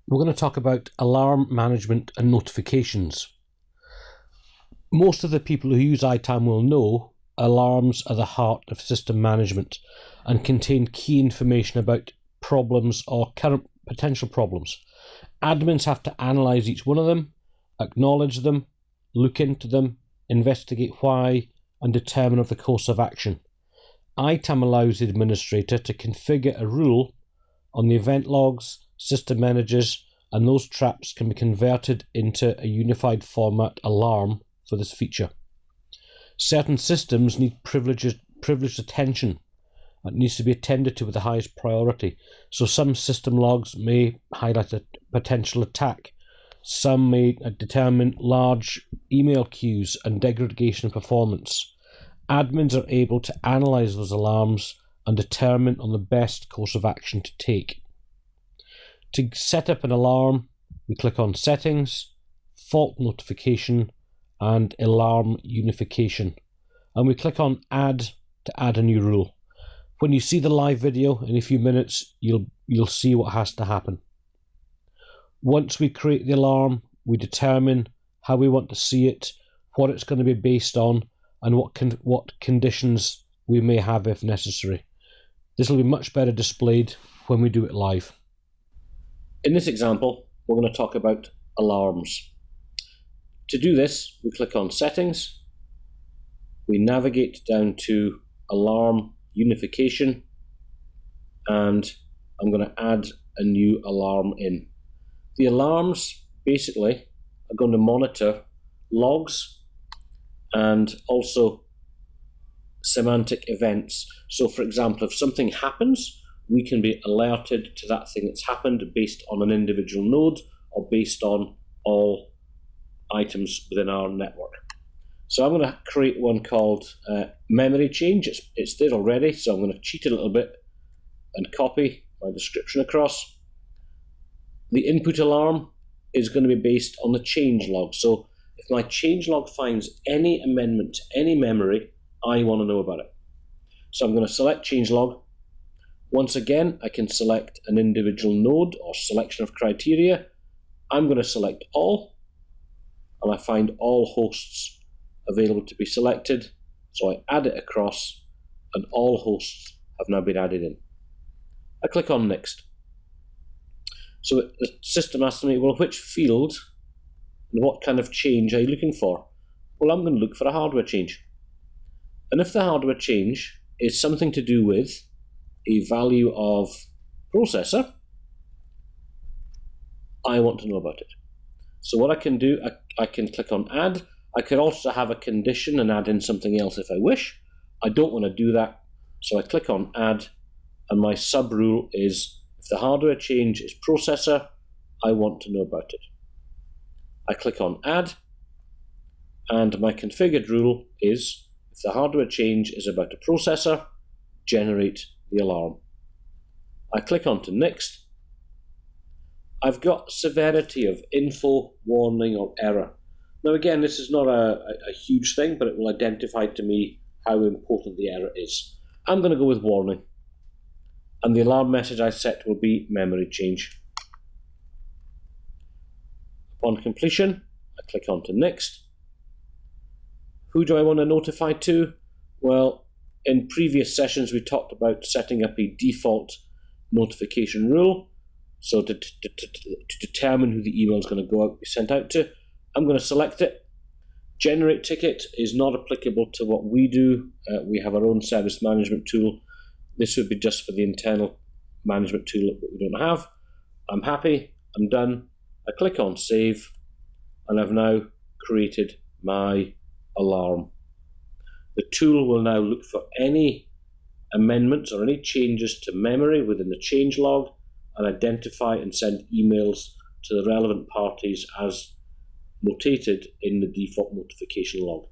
We're going to talk about alarm management and notifications. Most of the people who use ITAM will know alarms are the heart of system management and contain key information about problems or current potential problems. Admins have to analyse each one of them, acknowledge them, look into them, investigate why, and determine of the course of action. ITAM allows the administrator to configure a rule on the event logs, system managers, and those traps can be converted into a unified format alarm for this feature. Certain systems need privileged attention and needs to be attended to with the highest priority. So some system logs may highlight a potential attack. Some may determine large email queues and degradation of performance. Admins are able to analyze those alarms and determine on the best course of action to take. To set up an alarm, we click on Settings, Fault Notification, and Alarm Unification. And we click on Add to add a new rule. When you see the live video in a few minutes, you'll see what has to happen. Once we create the alarm, we determine how we want to see it, what it's going to be based on, and what conditions we may have if necessary. This will be much better displayed when we do it live. In this example, we're going to talk about alarms. To do this, we click on Settings, we navigate down to Alarm Unification, and I'm going to add a new alarm in. The alarms basically are going to monitor logs and also semantic events. So for example, if something happens, we can be alerted to that thing that's happened based on an individual node or based on all items within our network. So I'm going to create one called memory change. It's there already, so I'm going to cheat a little bit and copy my description across. The input alarm is going to be based on the change log. So if my change log finds any amendment to any memory, I want to know about it. So I'm going to select change log. Once again, I can select an individual node or selection of criteria. I'm going to select all, and I find all hosts available to be selected. So I add it across, and all hosts have now been added in. I click on Next. So the system asks me, well, which field and what kind of change are you looking for? Well, I'm going to look for a hardware change. And if the hardware change is something to do with a value of processor, I want to know about it. So what I can do, I can click on Add. I could also have a condition and add in something else if I wish. I don't want to do that, so I click on Add, and my sub rule is if the hardware change is processor, I want to know about it. I click on Add, and my configured rule is if the hardware change is about a processor, generate the alarm. I click on to Next. I've got severity of info, warning, or error. Now again, this is not a huge thing, but it will identify to me how important the error is. I'm going to go with warning. And the alarm message I set will be memory change. Upon completion, I click on to Next. Who do I want to notify to? Well, in previous sessions, we talked about setting up a default notification rule. So to determine who the email is going to go out, be sent out to, I'm going to select it. Generate ticket is not applicable to what we do. We have our own service management tool. This would be just for the internal management tool that we don't have. I'm happy. I'm done. I click on Save, and I've now created my alarm. The tool will now look for any amendments or any changes to memory within the change log and identify and send emails to the relevant parties as notated in the default notification log.